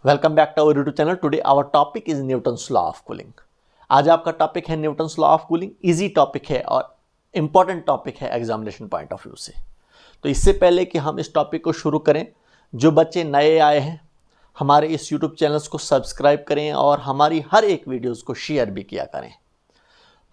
Welcome back to our YouTube channel. Today our topic is Newton's law of cooling. आज आपका topic है Newton's law of cooling. Easy topic है और important topic है examination point of view से। तो इससे पहले कि हम इस टॉपिक को शुरू करें, जो बच्चे नए आए हैं हमारे इस यूट्यूब चैनल्स को सब्सक्राइब करें और हमारी हर एक वीडियोज़ को शेयर भी किया करें।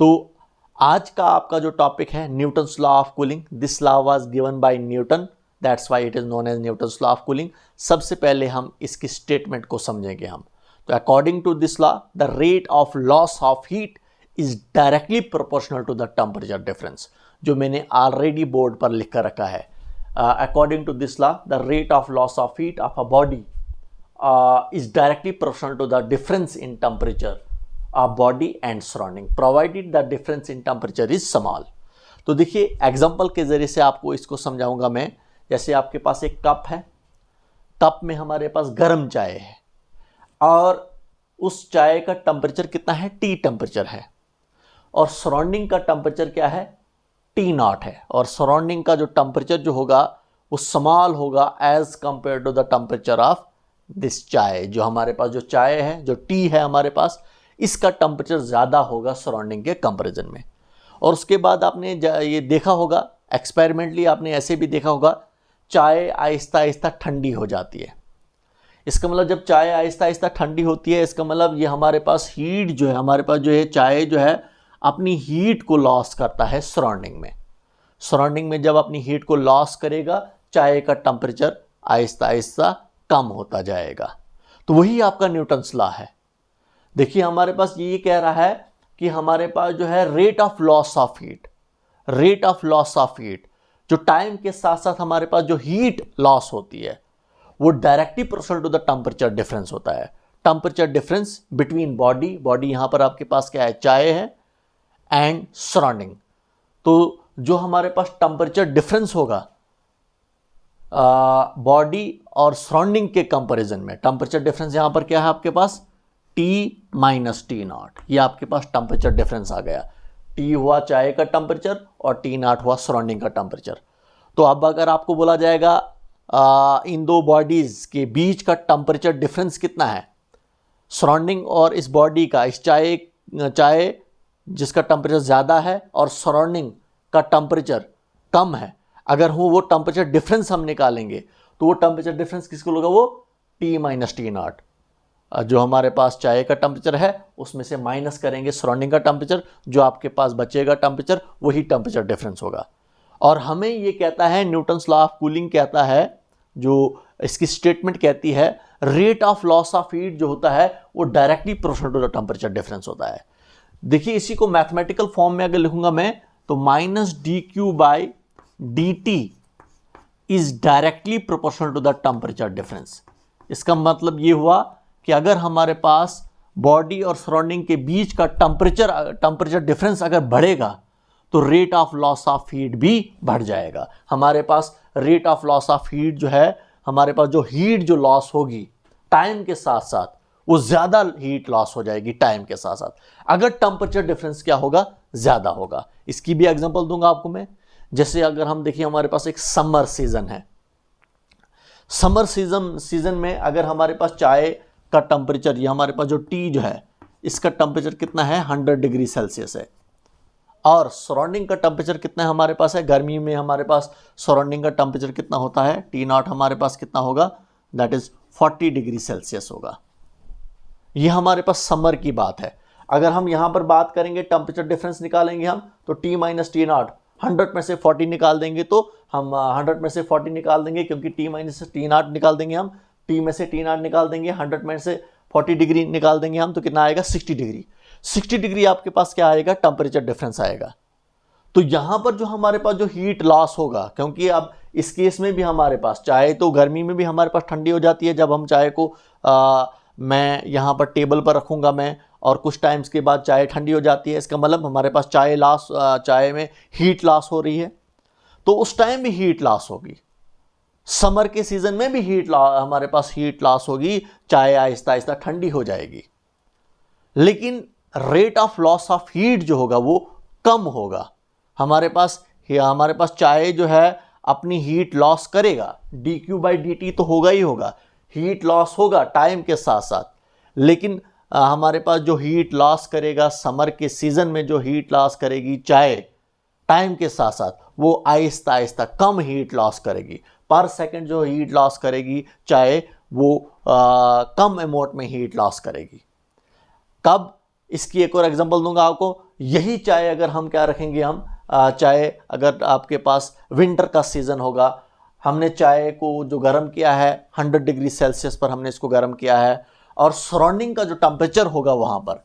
तो आज का आपका जो टॉपिक है Newton's law of cooling. This law was given by Newton, that's why it is known as Newton's law of cooling. सबसे पहले हम इसकी स्टेटमेंट को समझेंगे हम। तो according to this law the rate of loss of heat is directly proportional to the temperature difference, जो मैंने ऑलरेडी बोर्ड पर लिख कर रखा है। According to this law the rate of loss of heat of a body is directly proportional to the difference in temperature of body and surrounding provided the difference in temperature is small। तो देखिए example के ज़रिए से आपको इसको समझाऊंगा मैं। जैसे आपके पास एक कप है, कप में हमारे पास गर्म चाय है और उस चाय का टेम्परेचर कितना है, टी टेम्परेचर है, और सराउंडिंग का टेम्परेचर क्या है, टी नॉट है। और सराउंडिंग का जो टेम्परेचर जो होगा वो स्मॉल होगा as compare to the temperature of this chai. जो हमारे पास जो चाय है, जो टी है हमारे पास, इसका टेम्परेचर ज़्यादा होगा सराउंडिंग के कंपैरिजन में। और उसके बाद आपने ये देखा होगा एक्सपेरिमेंटली, आपने ऐसे भी देखा होगा चाय आहिस्ता आहिस्ता ठंडी हो जाती है। इसका मतलब जब चाय आहिस्ता आहिस्ता ठंडी होती है, इसका मतलब ये हमारे पास हीट जो है, हमारे पास जो है चाय जो है अपनी हीट को लॉस करता है सराउंडिंग में। सराउंडिंग में जब अपनी हीट को लॉस करेगा, चाय का टेम्परेचर आहिस्ता आहिस्ता कम होता जाएगा। तो वही आपका न्यूटन्स लॉ है। देखिए हमारे पास ये कह रहा है कि हमारे पास जो है rate of loss of heat, rate of loss of heat, जो टाइम के साथ साथ हमारे पास जो हीट लॉस होती है वो directly proportional to the temperature difference होता है। Temperature difference between body, body यहां पर आपके पास क्या है, चाय है, एंड सराउंडिंग। तो जो हमारे पास टेम्परेचर डिफरेंस होगा बॉडी और सराउंडिंग के कंपैरिजन में, टेम्परेचर डिफरेंस यहां पर क्या है आपके पास, T माइनस टी नॉट। ये आपके पास टेम्परेचर डिफरेंस आ गया। T हुआ चाय का टेम्परेचर और T नॉट हुआ सराउंडिंग का टेम्परेचर। तो अब अगर आपको बोला जाएगा इन दो बॉडीज के बीच का टेम्परेचर डिफरेंस कितना है, सराउंडिंग और इस बॉडी का, इस चाय जिसका टेम्परेचर ज़्यादा है और सराउंडिंग का टेम्परेचर कम है, अगर वो टेम्परेचर डिफरेंस हम निकालेंगे तो वो टेम्परेचर डिफरेंस किसको होगा, वो T माइनस टी नॉट। जो हमारे पास चाय का टेम्परेचर है उसमें से माइनस करेंगे सराउंडिंग का टेम्परेचर, जो आपके पास बचेगा टेम्परेचर वही टेम्परेचर डिफरेंस होगा। और हमें ये कहता है न्यूटन्स लॉ ऑफ कूलिंग कहता है, जो इसकी स्टेटमेंट कहती है rate of loss of heat जो होता है वो directly proportional to the temperature difference होता है। देखिए इसी को मैथमेटिकल फॉर्म में अगर लिखूंगा मैं तो minus dq by dt is directly proportional to the temperature difference. इसका मतलब ये हुआ कि अगर हमारे पास बॉडी और सराउंडिंग के बीच का टेम्परेचर डिफरेंस अगर बढ़ेगा तो rate of loss of heat भी बढ़ जाएगा। हमारे पास rate of loss of heat जो है, हमारे पास जो हीट जो लॉस होगी टाइम के साथ साथ वो ज़्यादा हीट लॉस हो जाएगी टाइम के साथ साथ, अगर टेम्परेचर डिफरेंस क्या होगा, ज़्यादा होगा। इसकी भी एग्जांपल दूंगा आपको मैं। जैसे अगर हम देखिए हमारे पास एक समर सीजन है, समर सीजन में अगर हमारे पास चाय का टेम्परेचर, ये हमारे पास जो टी जो है इसका टेम्परेचर कितना है, 100 डिग्री सेल्सियस है, और सराउंडिंग का टेम्परेचर कितना है हमारे पास है, गर्मी में हमारे पास सराउंडिंग का टेम्परेचर कितना होता है, T नॉट हमारे पास कितना होगा, दैट इज 40 डिग्री सेल्सियस होगा। ये हमारे पास समर की बात है। अगर हम यहाँ पर बात करेंगे टेम्परेचर डिफरेंस निकालेंगे हम, तो T माइनस टी नॉट 100 में से 40 निकाल देंगे, तो हम 100 में से 40 निकाल देंगे, क्योंकि T माइनस टी नॉट निकाल देंगे हम, T में से टी नॉट निकाल देंगे, 100 में से 40 डिग्री निकाल देंगे हम, तो कितना आएगा, 60 डिग्री। 60 डिग्री आपके पास क्या आएगा, टेम्परेचर डिफरेंस आएगा। तो यहाँ पर जो हमारे पास जो हीट लॉस होगा, क्योंकि अब इस केस में भी हमारे पास चाय तो गर्मी में भी हमारे पास ठंडी हो जाती है, जब हम चाय को मैं यहाँ पर टेबल पर रखूँगा मैं, और कुछ टाइम्स के बाद चाय ठंडी हो जाती है, इसका मतलब हमारे पास चाय में हीट लॉस हो रही है, तो उस टाइम भी हीट लॉस होगी। समर के सीजन में भी हमारे पास हीट लॉस होगी, चाय आहिस्ता आहिस्ता ठंडी हो जाएगी, लेकिन rate of loss of heat जो होगा वो कम होगा। हमारे पास चाय जो है अपनी हीट लॉस करेगा, dq बाई dt तो होगा ही होगा, हीट लॉस होगा टाइम के साथ साथ, लेकिन हमारे पास जो हीट लॉस करेगा समर के सीजन में, जो हीट लॉस करेगी चाय टाइम के साथ साथ, वो आहिस्ता आहिस्ता कम हीट लॉस करेगी। पर सेकंड जो हीट लॉस करेगी चाय वो कम अमाउंट में हीट लॉस करेगी। कब? इसकी एक और एग्जांपल दूंगा आपको। यही चाय अगर हम क्या रखेंगे, हम चाय अगर आपके पास विंटर का सीजन होगा, हमने चाय को जो गर्म किया है 100 डिग्री सेल्सियस पर हमने इसको गर्म किया है, और सराउंडिंग का जो टेम्परेचर होगा वहाँ पर,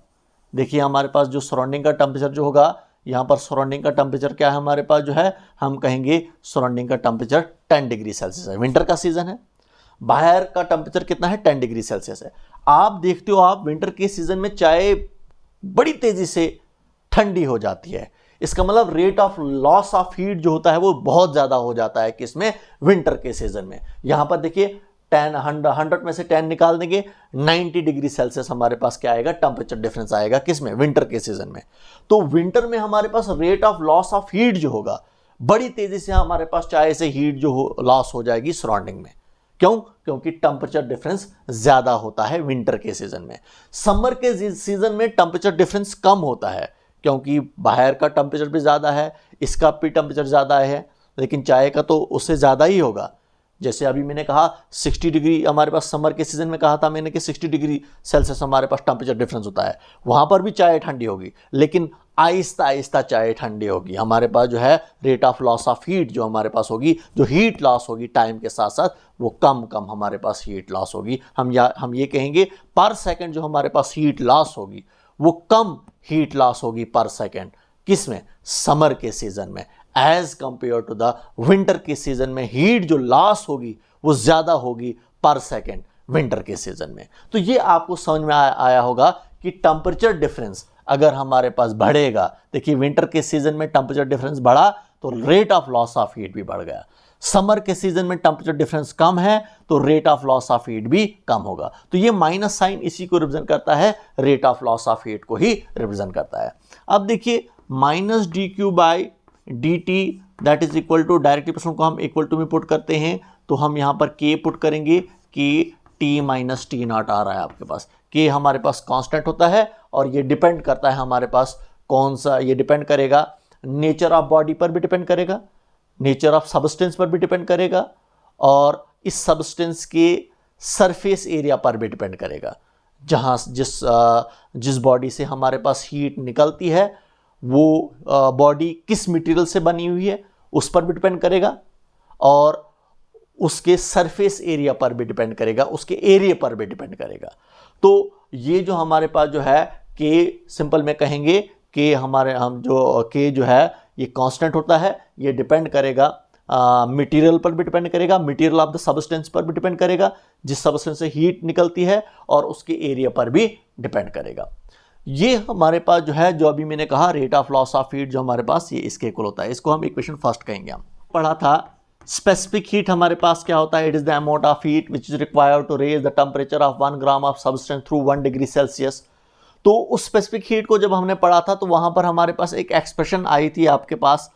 देखिए हमारे पास जो सराउंडिंग का टेम्परेचर जो होगा, यहाँ पर सराउंडिंग का टेम्परेचर क्या है हमारे पास जो है, हम कहेंगे सराउंडिंग का टेम्परेचर 10 डिग्री सेल्सियस है। विंटर का सीजन है, बाहर का टेम्परेचर कितना है, 10 डिग्री सेल्सियस है। आप देखते हो आप विंटर के सीजन में चाय बड़ी तेजी से ठंडी हो जाती है। इसका मतलब rate of loss of heat जो होता है वो बहुत ज़्यादा हो जाता है किसमें, विंटर के सीजन में। यहाँ पर देखिए 100 में से 10 निकाल देंगे, 90 डिग्री सेल्सियस हमारे पास क्या आएगा, टेम्परेचर डिफरेंस आएगा किसमें, विंटर के सीजन में। तो विंटर में हमारे पास rate of loss of heat जो होगा, बड़ी तेजी से हमारे पास चाय से हीट जो लॉस हो जाएगी सराउंडिंग में। क्यों? क्योंकि टेम्परेचर डिफरेंस ज्यादा होता है विंटर के सीजन में। समर के सीजन में टेम्परेचर डिफरेंस कम होता है, क्योंकि बाहर का टेम्परेचर भी ज़्यादा है, इसका भी टेम्परेचर ज़्यादा है, लेकिन चाय का तो उससे ज़्यादा ही होगा। जैसे अभी मैंने कहा 60 डिग्री हमारे पास समर के सीजन में कहा था मैंने कि 60 डिग्री सेल्सियस हमारे पास टेम्परेचर डिफरेंस होता है, वहाँ पर भी चाय ठंडी होगी, लेकिन आहिस्ता आहिस्ता चाय ठंडी होगी। हमारे पास जो है rate of loss of heat जो हमारे पास होगी, जो हीट लॉस होगी टाइम के साथ साथ, वो कम कम हमारे पास हीट लॉस होगी। हम ये कहेंगे पर सेकंड जो हमारे पास हीट लॉस होगी वो कम हीट लॉस होगी पर सेकंड, किसमें, समर के सीजन में, as compare to the winter के सीजन में हीट जो लॉस होगी वो ज्यादा होगी पर सेकंड विंटर के सीजन में। तो ये आपको समझ में आया होगा कि टेम्परेचर डिफरेंस अगर हमारे पास बढ़ेगा, देखिए विंटर के सीजन में टेम्परेचर डिफरेंस बढ़ा तो rate of loss of heat भी बढ़ गया। समर के सीजन में टेम्परेचर डिफरेंस कम है तो rate of loss of heat भी कम होगा। तो ये माइनस साइन इसी को रिप्रेजेंट करता है, rate of loss of heat को ही रिप्रेजेंट करता है। अब देखिए minus D Q by D T that is equal to, direct equation को हम इक्वल टू में पुट करते हैं तो हम यहाँ पर के पुट करेंगे कि टी माइनस टी नॉट आ रहा है आपके पास। के हमारे पास कांस्टेंट होता है और ये डिपेंड करता है हमारे पास कौन सा, ये डिपेंड करेगा नेचर ऑफ बॉडी पर भी डिपेंड करेगा, नेचर ऑफ सब्सटेंस पर भी डिपेंड करेगा, और इस सब्सटेंस के सरफेस एरिया पर भी डिपेंड करेगा। जहाँ जिस बॉडी से हमारे पास हीट निकलती है वो बॉडी किस मटेरियल से बनी हुई है उस पर भी डिपेंड करेगा, और उसके सरफेस एरिया पर भी डिपेंड करेगा, उसके एरिया पर भी डिपेंड करेगा। तो ये जो हमारे पास जो है के, सिंपल में कहेंगे कि हम जो के जो है ये कांस्टेंट होता है, ये डिपेंड करेगा मटेरियल पर भी डिपेंड करेगा, मटेरियल ऑफ द सब्सटेंस पर भी डिपेंड करेगा, जिस सब्सटेंस से हीट निकलती है, और उसके एरिया पर भी डिपेंड करेगा। ये हमारे पास जो है, जो अभी मैंने कहा rate of loss of heat जो हमारे पास, ये इसके इक्वल होता है। इसको हम इक्वेशन फर्स्ट कहेंगे। हम पढ़ा था स्पेसिफिक हीट हमारे पास क्या होता है, it is the amount of heat which is required to raise the temperature of 1 gram of substance through 1 degree Celsius. तो उस स्पेसिफिक हीट को जब हमने पढ़ा था तो वहां पर हमारे पास एक एक्सप्रेशन आई थी आपके पास,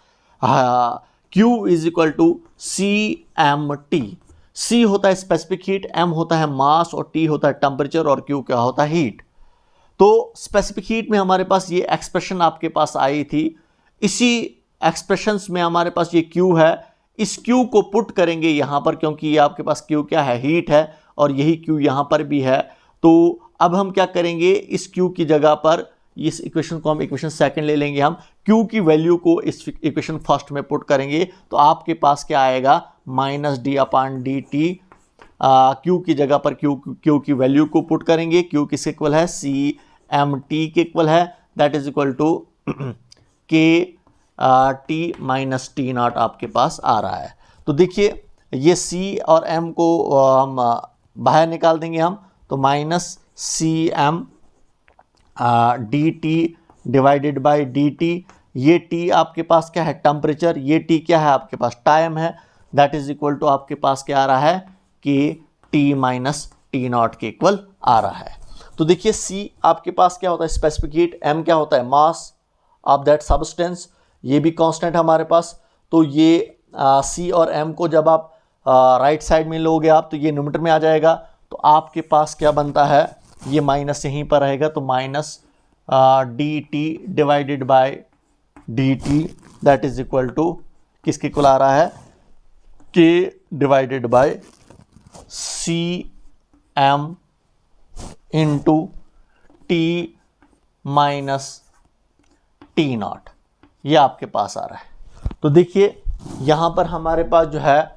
Q is equal to CMT। C होता है स्पेसिफिक हीट, M होता है मास, और T होता है टेम्परेचर, और Q क्या होता है, हीट। तो स्पेसिफिक हीट में हमारे पास ये एक्सप्रेशन आपके पास आई थी। इसी एक्सप्रेशंस में हमारे पास ये Q है, इस Q को पुट करेंगे यहाँ पर, क्योंकि ये आपके पास Q क्या है, हीट है, और यही Q यहाँ पर भी है। तो अब हम क्या करेंगे, इस Q की जगह पर इस इक्वेशन को हम इक्वेशन सेकंड ले लेंगे, हम Q की वैल्यू को इस इक्वेशन फर्स्ट में पुट करेंगे तो आपके पास क्या आएगा, minus D upon D T. Q की जगह पर Q की वैल्यू को पुट करेंगे, Q किसके इक्वल है, CMT के इक्वल है, दैट इज इक्वल टू के टी माइनस टी नॉट आपके पास आ रहा है। तो देखिए ये C और M को हम बाहर निकाल देंगे हम, तो minus CM D t divided by D t. ये T आपके पास क्या है, टेम्परेचर, ये T क्या है आपके पास, टाइम है, दैट इज इक्वल टू आपके पास क्या आ रहा है कि टी माइनस टी नॉट के इक्वल आ रहा है। तो देखिए C आपके पास क्या होता है, स्पेसिफिक हीट, M क्या होता है, मास ऑफ दैट सब्सटेंस, ये भी कांस्टेंट हमारे पास। तो ये C और M को जब आप राइट साइड में लोगे आप तो ये न्यूमरेटर में आ जाएगा, तो आपके पास क्या बनता है, ये माइनस यहीं पर रहेगा, तो minus d t divided by d T that is equal to किसके इक्वल आ रहा है, k divided by c m into t minus t naught, ये आपके पास आ रहा है। तो देखिए यहाँ पर हमारे पास जो है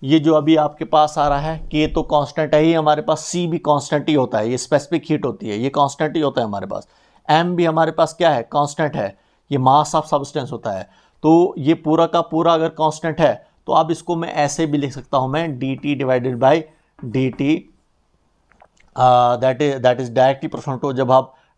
ये जो अभी आपके पास आ रहा है के तो कांस्टेंट है ही हमारे पास, सी भी कांस्टेंट ही होता है, ये स्पेसिफिक हीट होती है, ये कांस्टेंट ही होता है हमारे पास, एम भी हमारे पास क्या है, कांस्टेंट है, ये मास ऑफ सब्सटेंस होता है। तो ये पूरा का पूरा अगर कांस्टेंट है तो अब इसको मैं ऐसे भी लिख सकता हूं मैं, d t divided by D T that is directly proportional to, जब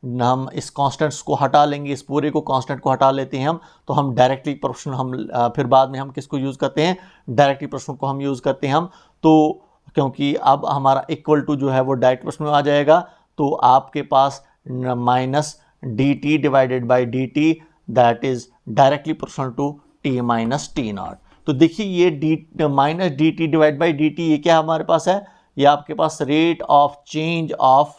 हम इस कांस्टेंट्स को हटा लेंगे, इस पूरे को कांस्टेंट को हटा लेते हैं हम, तो हम डायरेक्टली प्रोपोर्शनल हम फिर बाद में हम किसको यूज़ करते हैं, डायरेक्टली प्रोपोर्शनल को हम यूज़ करते हैं हम। तो क्योंकि अब हमारा इक्वल टू जो है वो डायरेक्ट प्रोपोर्शनल में आ जाएगा, तो आपके पास minus d t divided by D T that is directly proportional to t minus t naught. तो देखिए ये d minus d t divide by D t, ये क्या हमारे पास है, ये आपके पास rate of change of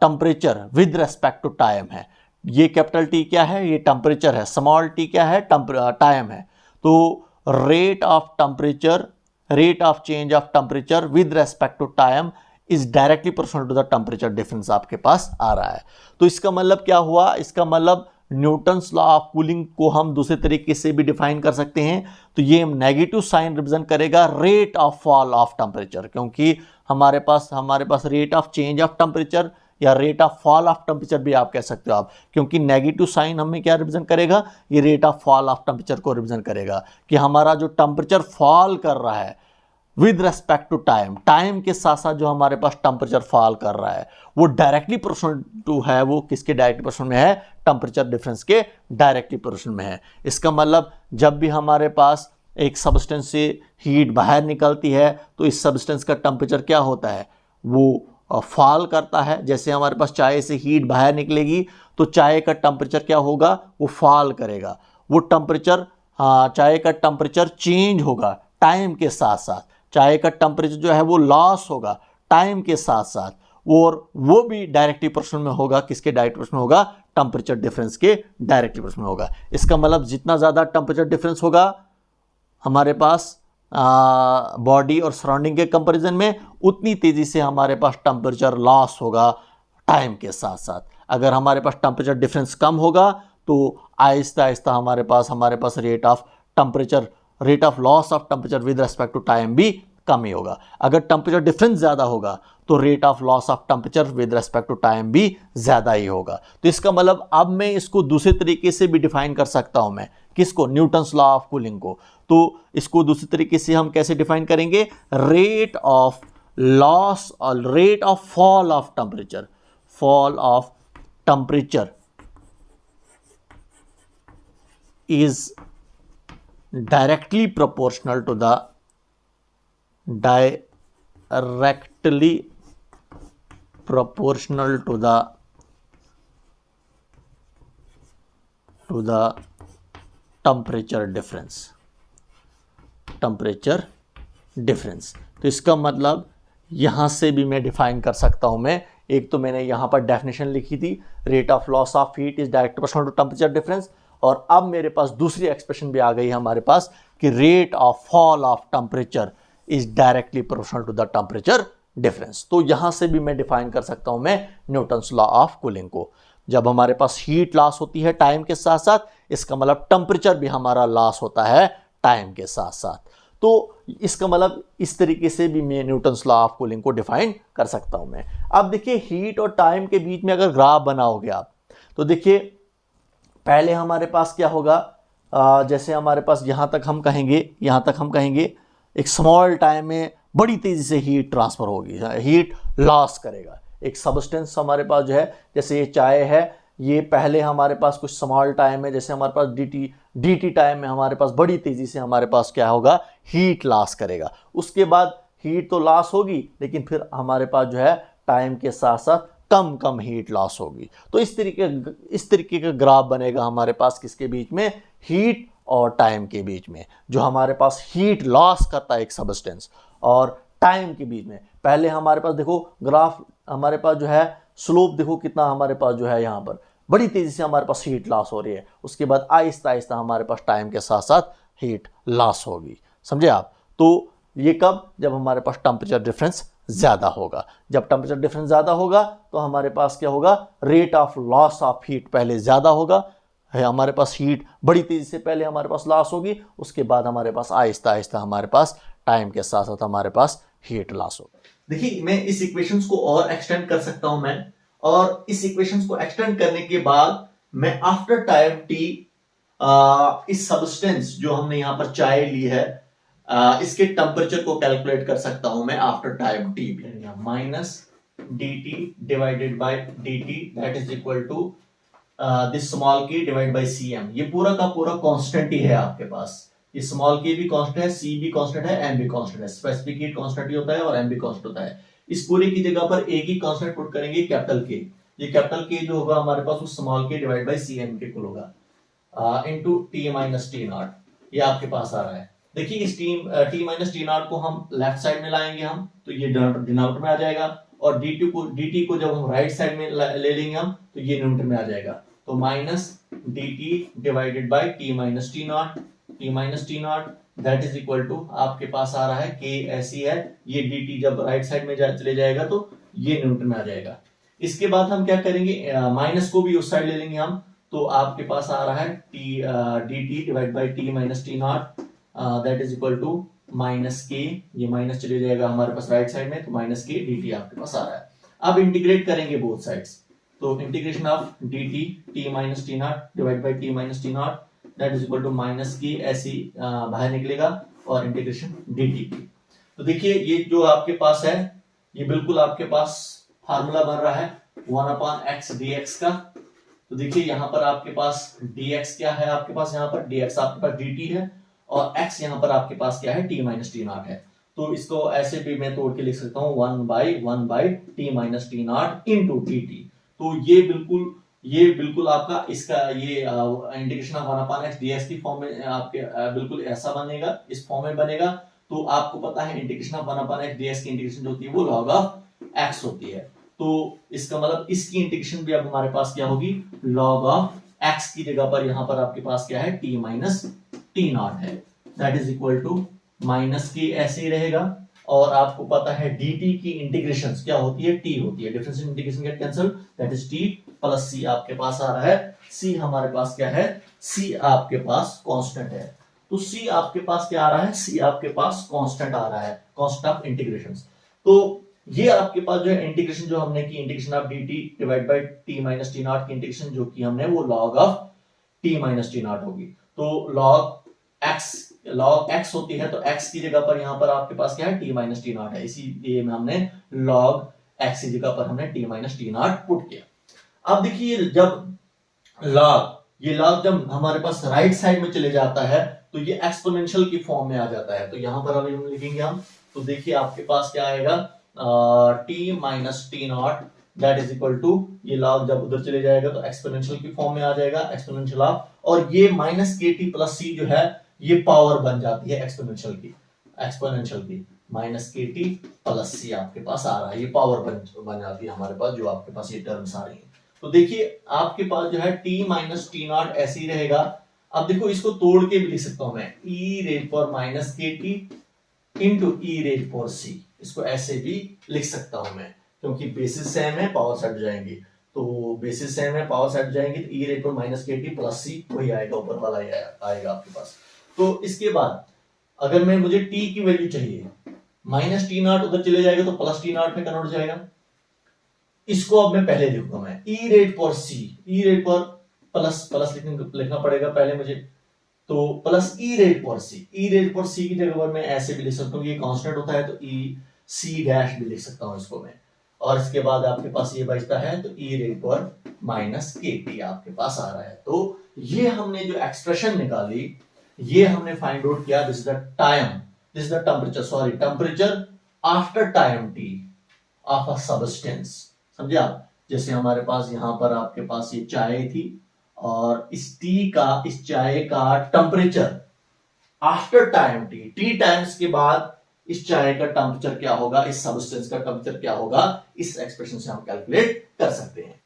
temperature with respect to time है। ये कैपिटल टी क्या है, ये टेम्परेचर है, स्मॉल टी क्या है, टाइम है। तो rate of temperature, rate of change of temperature with respect to time is directly proportional to the temperature difference आपके पास आ रहा है। तो इसका मतलब क्या हुआ, इसका मतलब न्यूटन्स लॉ ऑफ कूलिंग को हम दूसरे तरीके से भी डिफाइन कर सकते हैं। तो ये नेगेटिव साइन रिप्रेजेंट करेगा rate of fall of temperature, क्योंकि हमारे पास rate of change of temperature या rate of fall of temperature भी आप कह सकते हो आप, क्योंकि नेगेटिव साइन हमें क्या रिप्रेजेंट करेगा, ये rate of fall of temperature को रिप्रेजेंट करेगा कि हमारा जो टेम्परेचर फॉल कर रहा है with respect to time, time के साथ साथ जो हमारे पास टेम्परेचर फॉल कर रहा है वो डायरेक्टली प्रोपोर्शनल टू है, वो किसके डायरेक्टली प्रोपोर्शनल में है, टेम्परेचर डिफरेंस के डायरेक्टली प्रोपोर्शनल में है। इसका मतलब जब भी हमारे पास एक सब्सटेंस से हीट बाहर निकलती है तो इस सब्सटेंस का टेम्परेचर क्या होता है, वो फॉल करता है। जैसे हमारे पास चाय से हीट बाहर निकलेगी तो चाय का टेम्परेचर क्या होगा, वो फॉल करेगा, वो टेम्परेचर चाय का टेम्परेचर चेंज होगा टाइम के साथ साथ, चाय का टेम्परेचर जो है वो लॉस होगा टाइम के साथ साथ, और वो भी डायरेक्टली प्रोपोर्शनल में होगा, किसके डायरेक्ट प्रोपोर्शनल होगा, टेम्परेचर डिफरेंस के डायरेक्टली प्रोपोर्शनल होगा। इसका मतलब जितना ज़्यादा टेम्परेचर डिफरेंस होगा हमारे पास बॉडी और सराउंडिंग के कंपैरिजन में, उतनी तेज़ी से हमारे पास टेम्परेचर लॉस होगा टाइम के साथ साथ। अगर हमारे पास टेम्परेचर डिफरेंस कम होगा तो आहिस्ता आहिस्ता हमारे पास rate of loss of temperature with respect to time भी कम ही होगा। अगर टेम्परेचर डिफरेंस ज़्यादा होगा तो rate of loss of temperature with respect to time भी ज़्यादा ही होगा। तो इसका मतलब अब मैं इसको दूसरे तरीके से भी डिफाइन कर सकता हूं, मैं किसको, न्यूटन्स लॉ ऑफ कूलिंग को। तो इसको दूसरे तरीके से हम कैसे डिफाइन करेंगे, रेट ऑफ लॉस और rate of fall of temperature is directly proportional to the temperature difference। तो इसका मतलब यहां से भी मैं डिफाइन कर सकता हूं मैं, एक तो मैंने यहां पर डेफिनेशन लिखी थी, rate of loss of heat is direct proportional to temperature difference, और अब मेरे पास दूसरी एक्सप्रेशन भी आ गई हमारे पास कि rate of fall of temperature is directly proportional to the temperature difference. तो यहां से भी मैं डिफाइन कर सकता हूं मैं न्यूटन्स लॉ ऑफ कूलिंग को। जब हमारे पास हीट लॉस होती है टाइम के साथ साथ, इसका मतलब टेम्परेचर भी हमारा लॉस होता है टाइम के साथ साथ। तो इसका मतलब इस तरीके से भी मैं न्यूटन्स लॉ ऑफ कूलिंग को डिफाइन कर सकता हूं मैं। अब देखिए हीट और टाइम के बीच में अगर ग्राफ बनाओगे आप, तो देखिए पहले हमारे पास क्या होगा, जैसे हमारे पास यहाँ तक हम कहेंगे एक स्मॉल टाइम में बड़ी तेज़ी से हीट ट्रांसफ़र होगी, हीट लॉस करेगा। एक सब्सटेंस हमारे पास जो है, जैसे ये चाय है, ये पहले हमारे पास कुछ स्मॉल टाइम है, जैसे हमारे पास डी टाइम में हमारे पास बड़ी तेज़ी से हमारे पास क्या होगा, हीट लॉस करेगा। उसके बाद हीट तो लॉस होगी, लेकिन फिर हमारे पास जो है टाइम के साथ साथ कम हीट लॉस होगी। तो इस तरीके का ग्राफ बनेगा हमारे पास किसके बीच में, हीट और टाइम के बीच में। जो हमारे पास हीट लॉस करता है एक सब्सटेंस और टाइम के बीच में, पहले हमारे पास देखो ग्राफ हमारे पास जो है स्लोप देखो कितना हमारे पास जो है यहाँ पर बड़ी तेजी से हमारे पास हीट लॉस हो रही है, उसके बाद आहिस्ता आहिस्ता हमारे पास टाइम के साथ साथ हीट लॉस होगी, समझे आप। तो ये कब, जब हमारे पास टेम्परेचर डिफरेंस ज़्यादा होगा। जब टेम्परेचर डिफरेंस ज़्यादा होगा तो हमारे पास क्या होगा, rate of loss of heat पहले ज़्यादा होगा, है हमारे पास हीट बड़ी तेज़ी से पहले हमारे पास लॉस होगी, उसके बाद हमारे पास आहिस्ता आहिस्ता हमारे पास टाइम के साथ साथ हमारे पास हीट लॉस होगा। देखिए मैं इस इक्वेशंस को और एक्सटेंड कर सकता हूं मैं, और इस इक्वेशंस को एक्सटेंड करने के बाद मैं आफ्टर टाइम टी इस सब्सटेंस जो हमने यहां पर चाय ली है इसके टेम्परेचर को कैलकुलेट कर सकता हूं मैं after time t minus d t divided by D T that is equal to this small k divide by c m. ये पूरा का पूरा कांस्टेंट ही है आपके पास, ये स्मॉल के भी कांस्टेंट है, सी भी कांस्टेंट है, एम भी कांस्टेंट है, स्पेसिफिक हीट कांस्टेंट ही होता है और एम भी कांस्टेंट होता है। इस पूरे की जगह पर एक ही कांस्टेंट पुट करेंगे कैपिटल के, ये कैपिटल के जो होगा हमारे पास उस small k divide by c M के इक्वल होगा into T minus t naught, ये आपके पास आ रहा है। देखिए इस टी माइनस टी नॉट को हम लेफ्ट साइड में लाएंगे हम, तो ये डिनोमिनेटर में आ जाएगा, और डी को जब हम राइट साइड में ले लेंगे हम तो ये न्यूमरेटर में आ जाएगा। तो minus d t divided by t minus t naught, t minus t naught that is equal to आपके पास आ रहा है के ऐसी है, ये डी टी जब राइट साइड में चले जाएगा तो ये न्यूटन में आ जाएगा। इसके बाद हम क्या करेंगे, माइनस को भी उस साइड ले लेंगे हम, तो आपके पास आ रहा है t d t divide by t minus t naught that is equal to minus k, ये माइनस चले जाएगा हमारे पास राइट साइड में, तो माइनस के डी टी आपके पास आ रहा है। अब इंटीग्रेट करेंगे बोथ साइड्स, तो integration of d t t minus t naught divide by t minus t naught that is equal to minus की ऐसी बाहर निकलेगा और इंटीग्रेशन डी टी की। तो देखिए ये जो आपके पास है ये बिल्कुल आपके पास फार्मूला बन रहा है 1/x dx का। तो देखिए यहाँ पर आपके पास dx क्या है, आपके पास यहाँ पर dx आपके पास dt है और x यहाँ पर आपके पास क्या है t माइनस टी नॉट है। तो इसको ऐसे भी मैं तोड़ के लिख सकता हूँ 1/1 T minus t not into T T. तो ये बिल्कुल आपका इसका ये इंटीग्रेशन ऑफ 1/x dx की फॉर्म में आपके बिल्कुल ऐसा बनेगा, इस फॉर्म में बनेगा। तो आपको पता है इंटीग्रेशन ऑफ 1/x dx की इंटीग्रेशन जो होती है वो log ऑफ x होती है। तो इसका मतलब इसकी इंटीग्रेशन भी अब हमारे पास क्या होगी, log ऑफ x की जगह पर यहां पर आपके पास क्या है t माइनस टी नॉट है, that is equal to minus की ऐसे ही रहेगा। और आपको पता है dt की इंटीग्रेशन क्या होती है, t होती है, difference integration get cancel, that is t plus c आपके पास आ रहा है। c हमारे पास क्या है, c आपके पास कांस्टेंट है, तो c आपके पास क्या आ रहा है, c आपके पास कांस्टेंट आ रहा है, कांस्टेंट ऑफ इंटीग्रेशन। तो ये आपके पास जो है इंटीग्रेशन जो हमने की integration of dt divide by t minus t not की इंटीग्रेशन जो की हमने वो log of t minus t not होगी। तो log x होती है, तो x की जगह पर यहाँ पर आपके पास क्या है t माइनस टी नॉट है, इसीलिए हमने log x की जगह पर हमने t minus t not put किया। अब देखिए जब ये log जब हमारे पास राइट साइड में चले जाता है तो ये एक्सपोनेंशियल की फॉर्म में आ जाता है। तो यहां पर अभी हम लिखेंगे हम, तो देखिए आपके पास क्या आएगा t minus t naught that is equal to ये log जब उधर चले जाएगा तो एक्सपोनेंशियल की फॉर्म में आ जाएगा, एक्सपोनेंशियल ऑफ, और ये माइनस के टी प्लस सी जो है ये पावर बन जाती है एक्सपोनेंशियल की माइनस के टी प्लस सी आपके पास आ रहा है, ये पावर बन जाती है हमारे पास, जो आपके पास ये टर्म्स आ रही है। तो देखिए आपके पास जो है t माइनस टी नॉट ऐसे ही रहेगा। अब देखो इसको तोड़ के भी लिख सकता हूं मैं, e रेज पर माइनस के टी इंटू ई रेज पर सी, इसको ऐसे भी लिख सकता हूं मैं, क्योंकि बेसिस सेम है पावर सेट जाएंगी, तो बेसिस सेम है पावर सेट जाएंगी, तो ई रेज पर माइनस के टी प्लस सी वही आएगा, ऊपर वाला आएगा आपके पास। तो इसके बाद अगर मुझे t की वैल्यू चाहिए, माइनस टी नॉट उधर चले जाएगा तो प्लस टी नॉट में कन्वर्ट हो जाएगा। इसको अब मैं पहले देखूंगा मैं ई रेट पर सी, ई रेट पर प्लस लिखना पड़ेगा पहले मुझे, तो प्लस ई रेट पर सी, ई रेट पर सी की जगह पर मैं ऐसे भी लिख सकता हूँ, ये कांस्टेंट होता है तो ई सी डैश भी लिख सकता हूँ इसको मैं। और इसके बाद आपके पास ये बचता है तो ई रेट पर माइनस के टी आपके पास आ रहा है। तो ये हमने जो एक्सप्रेशन निकाली ये हमने फाइंड आउट किया, this is the time, this is the temperature after time T of a substance, समझे आप। जैसे हमारे पास यहां पर आपके पास ये चाय थी और इस चाय का temperature after time T times के बाद इस चाय का टेम्परेचर क्या होगा, इस सब्सटेंस का टेम्परेचर क्या होगा, इस एक्सप्रेशन से हम कैलकुलेट कर सकते हैं।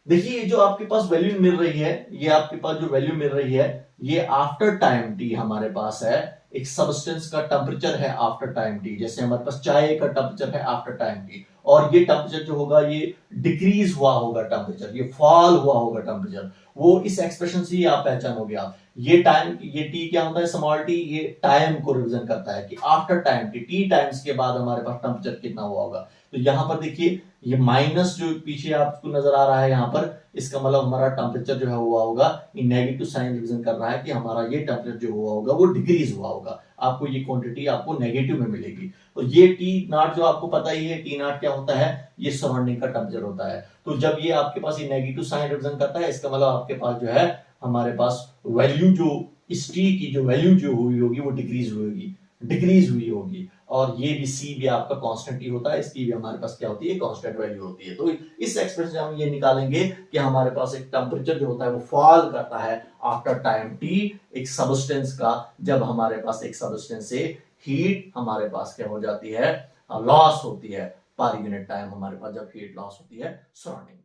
देखिए जो आपके पास वैल्यू मिल रही है, ये आपके पास जो वैल्यू मिल रही है, ये आफ्टर टाइम टी हमारे पास है, एक सब्सटेंस का टेम्परेचर है आफ्टर टाइम टी। जैसे हमारे पास चाय का टेम्परेचर है आफ्टर टाइम टी, और ये टेम्परेचर जो होगा ये डिक्रीज हुआ होगा टेम्परेचर, ये फॉल हुआ होगा टेम्परेचर, वो इस एक्सप्रेशन से ही आप पहचानोगे। आप ये टाइम, ये टी क्या होता है, स्मॉल टी, ये टाइम को रिप्रेजेंट करता है कि आफ्टर टाइम टी टाइम्स के बाद हमारे पास टेम्परेचर कितना हुआ होगा। तो यहां पर देखिए ये माइनस जो पीछे आपको नजर आ रहा है यहाँ पर, इसका मतलब हमारा टेम्परेचर जो है हुआ होगा, ये नेगेटिव साइन रिप्रेजेंट कर रहा है कि हमारा ये टेम्परेचर जो हुआ होगा वो डिक्रीज हुआ होगा। आपको ये क्वांटिटी आपको नेगेटिव में मिलेगी। तो ये टी नॉट जो आपको पता ही है, टी नॉट क्या होता है, ये सराउंडिंग का टेम्परेचर होता है। तो जब ये आपके पास ये नेगेटिव साइन रिप्रेजेंट करता है, इसका मतलब आपके पास जो है हमारे पास वैल्यू जो इस टी की जो वैल्यू जो हुई होगी वो डिक्रीज हुई होगी। और ये भी सी भी आपका कांस्टेंट ही होता है, इसकी भी हमारे पास क्या होती है, कांस्टेंट वैल्यू होती है। तो इस एक्सप्रेशन से हम ये निकालेंगे कि हमारे पास एक टेम्परेचर जो होता है वो फॉल करता है आफ्टर टाइम टी एक सब्सटेंस का, जब हमारे पास एक सब्सटेंस से हीट हमारे पास क्या हो जाती है, लॉस होती है पर यूनिट टाइम, हमारे पास जब हीट लॉस होती है सराउंडिंग।